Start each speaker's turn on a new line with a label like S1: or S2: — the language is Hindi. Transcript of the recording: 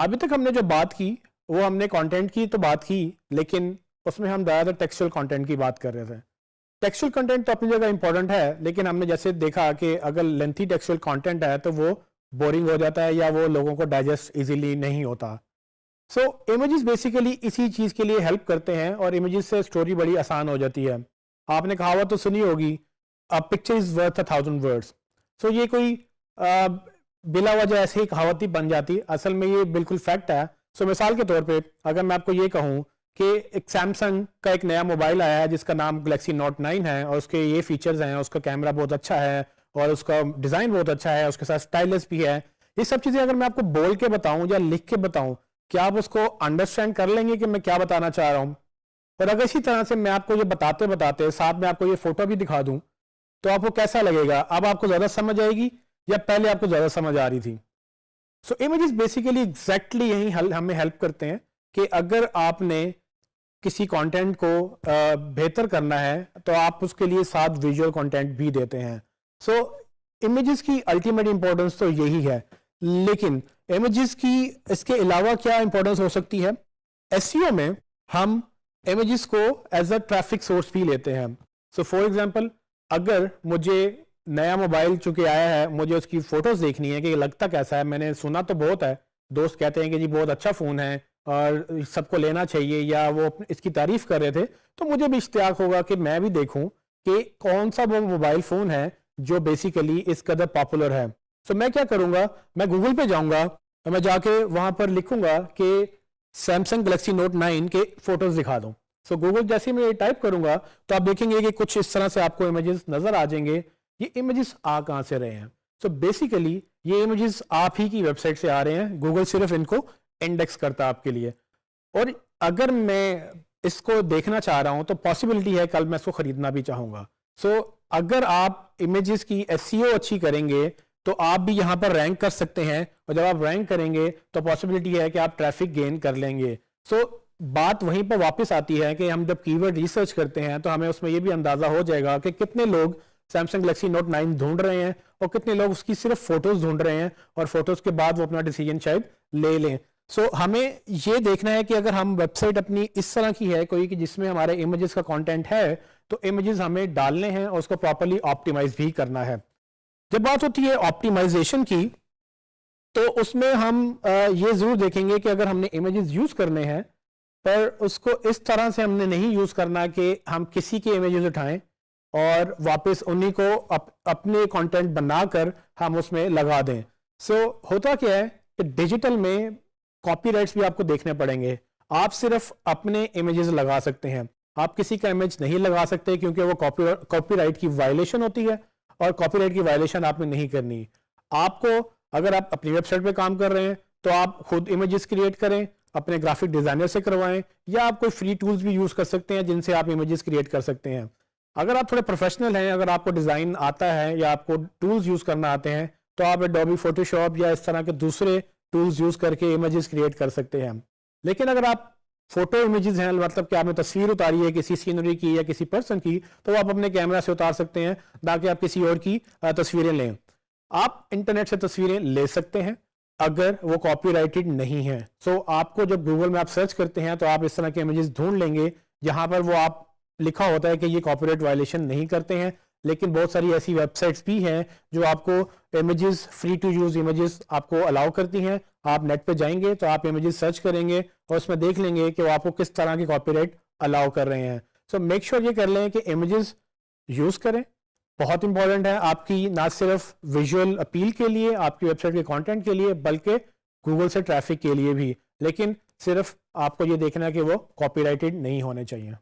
S1: अभी तक हमने जो बात की वो हमने कंटेंट की तो बात की, लेकिन उसमें हम ज़्यादातर टेक्सचुअल कंटेंट की बात कर रहे थे। टेक्सचुअल कंटेंट तो अपनी जगह इंपॉर्टेंट है, लेकिन हमने जैसे देखा कि अगर लेंथी टेक्सचुअल कंटेंट है तो वो बोरिंग हो जाता है या वो लोगों को डाइजेस्ट इजीली नहीं होता। सो इमेजेस बेसिकली इसी चीज़ के लिए हेल्प करते हैं और इमेजेस से स्टोरी बड़ी आसान हो जाती है। आपने कहावत तो सुनी होगी, a picture is worth 1,000 words. So ये कोई बिला वजह ऐसे ही कहावत ही बन जाती, असल में ये बिल्कुल फैक्ट है। सो मिसाल के तौर पे अगर मैं आपको ये कहूँ कि एक सैमसंग का एक नया मोबाइल आया है जिसका नाम गैलेक्सी नोट 9 है और उसके ये फीचर्स हैं, उसका कैमरा बहुत अच्छा है और उसका डिज़ाइन बहुत अच्छा है, उसके साथ स्टाइलिश भी है। ये सब चीज़ें अगर मैं आपको बोल के बताऊं या लिख के बताऊं, क्या आप उसको अंडरस्टैंड कर लेंगे कि मैं क्या बताना चाह रहा हूं? और अगर इसी तरह से मैं आपको ये बताते बताते साथ में आपको ये फोटो भी दिखा दूं तो आपको कैसा लगेगा? अब आपको ज़्यादा समझ आएगी या पहले आपको ज़्यादा समझ आ रही थी? सो इमेजेस बेसिकली एग्जैक्टली यही हमें हेल्प करते हैं कि अगर आपने किसी कंटेंट को बेहतर करना है तो आप उसके लिए साथ विजुअल कंटेंट भी देते हैं। सो इमेजेस की अल्टीमेट इंपॉर्टेंस तो यही है, लेकिन इमेजेस की इसके अलावा क्या इंपॉर्टेंस हो सकती है? एसईओ में हम इमेजेस को एज अ ट्रैफिक सोर्स भी लेते हैं। सो फॉर एग्जांपल, अगर मुझे नया मोबाइल चूंकि आया है, मुझे उसकी फोटोज देखनी है कि ये लगता कैसा है। मैंने सुना तो बहुत है, दोस्त कहते हैं कि जी बहुत अच्छा फ़ोन है और सबको लेना चाहिए, या वो इसकी तारीफ कर रहे थे, तो मुझे भी इश्तियाक होगा कि मैं भी देखूं कि कौन सा वो मोबाइल फ़ोन है जो बेसिकली इस कदर पॉपुलर है। सो मैं क्या करूंगा, मैं गूगल पे जाऊंगा और मैं जाके वहां पर लिखूंगा कि सैमसंग गैलेक्सी नोट 9 के फोटोज दिखा दूं। सो गूगल जैसे ही मैं टाइप करूंगा तो आप देखेंगे कि कुछ इस तरह से आपको इमेजेस नजर आ जाएंगे। ये इमेजेस आ कहां से रहे हैं? सो बेसिकली ये इमेजेस आप ही की वेबसाइट से आ रहे हैं, गूगल सिर्फ इनको इंडेक्स करता है आपके लिए। और अगर मैं इसको देखना चाह रहा हूं तो पॉसिबिलिटी है कल मैं इसको खरीदना भी चाहूंगा। सो अगर आप इमेजेस की एसईओ अच्छी करेंगे तो आप भी यहां पर रैंक कर सकते हैं, और जब आप रैंक करेंगे तो पॉसिबिलिटी है कि आप ट्रैफिक गेन कर लेंगे। सो बात वहीं पर वापस आती है कि हम जब कीवर्ड रिसर्च करते हैं तो हमें उसमें यह भी अंदाजा हो जाएगा कि कितने लोग सैमसंग गैलेक्सी नोट 9 ढूंढ रहे हैं और कितने लोग उसकी सिर्फ फोटोज ढूंढ रहे हैं, और फोटोज के बाद वो अपना डिसीजन शायद ले लें। सो हमें ये देखना है कि अगर हम वेबसाइट अपनी इस तरह की है कोई कि जिसमें हमारे इमेजेस का कंटेंट है, तो इमेजेस हमें डालने हैं और उसको प्रॉपर्ली ऑप्टिमाइज भी करना है। जब बात होती है ऑप्टिमाइजेशन की, तो उसमें हम ये जरूर देखेंगे कि अगर हमने इमेजेस यूज करने हैं, पर उसको इस तरह से हमने नहीं यूज करना कि हम किसी के इमेजेस उठाएं और वापस उन्हीं को अपने कंटेंट बनाकर हम उसमें लगा दें। सो होता क्या है कि डिजिटल में कॉपीराइट्स भी आपको देखने पड़ेंगे। आप सिर्फ अपने इमेजेस लगा सकते हैं, आप किसी का इमेज नहीं लगा सकते, क्योंकि वो कॉपीराइट की वायलेशन होती है और कॉपीराइट की वायलेशन आपने नहीं करनी। आपको, अगर आप अपनी वेबसाइट पे काम कर रहे हैं तो आप खुद इमेजेस क्रिएट करें, अपने ग्राफिक डिजाइनर से करवाएं, या आप कोई फ्री टूल्स भी यूज कर सकते हैं जिनसे आप इमेजेस क्रिएट कर सकते हैं। अगर आप थोड़े प्रोफेशनल हैं, अगर आपको डिजाइन आता है या आपको टूल्स यूज करना आते हैं, तो आप एडोबी फोटोशॉप या इस तरह के दूसरे टूल्स यूज करके इमेजेस क्रिएट कर सकते हैं। लेकिन अगर आप फोटो इमेजेस हैं, मतलब कि आपने तस्वीर उतारी है किसी सीनरी की या किसी पर्सन की, तो आप अपने कैमरा से उतार सकते हैं ताकि आप किसी और की तस्वीरें लें। आप इंटरनेट से तस्वीरें ले सकते हैं अगर वो कॉपीराइटेड नहीं है। सो आपको जब गूगल में आप सर्च करते हैं तो आप इस तरह के इमेजेस ढूंढ लेंगे जहां पर वो आप लिखा होता है कि ये कॉपीराइट वायलेशन नहीं करते हैं। लेकिन बहुत सारी ऐसी वेबसाइट्स भी हैं जो आपको images, free to use images आपको अलाउ करती हैं। आप नेट पे जाएंगे तो आप इमेजेस सर्च करेंगे और उसमें देख लेंगे कि वो आपको किस तरह की कॉपीराइट अलाउ कर रहे हैं। सो मेक श्योर ये कर लें कि इमेजेस यूज करें। बहुत इंपॉर्टेंट है आपकी ना सिर्फ विजुअल अपील के लिए, आपकी वेबसाइट के कंटेंट के लिए, बल्कि गूगल से ट्रैफिक के लिए भी। लेकिन सिर्फ आपको ये देखना है कि वो कॉपीराइटेड नहीं होने चाहिए।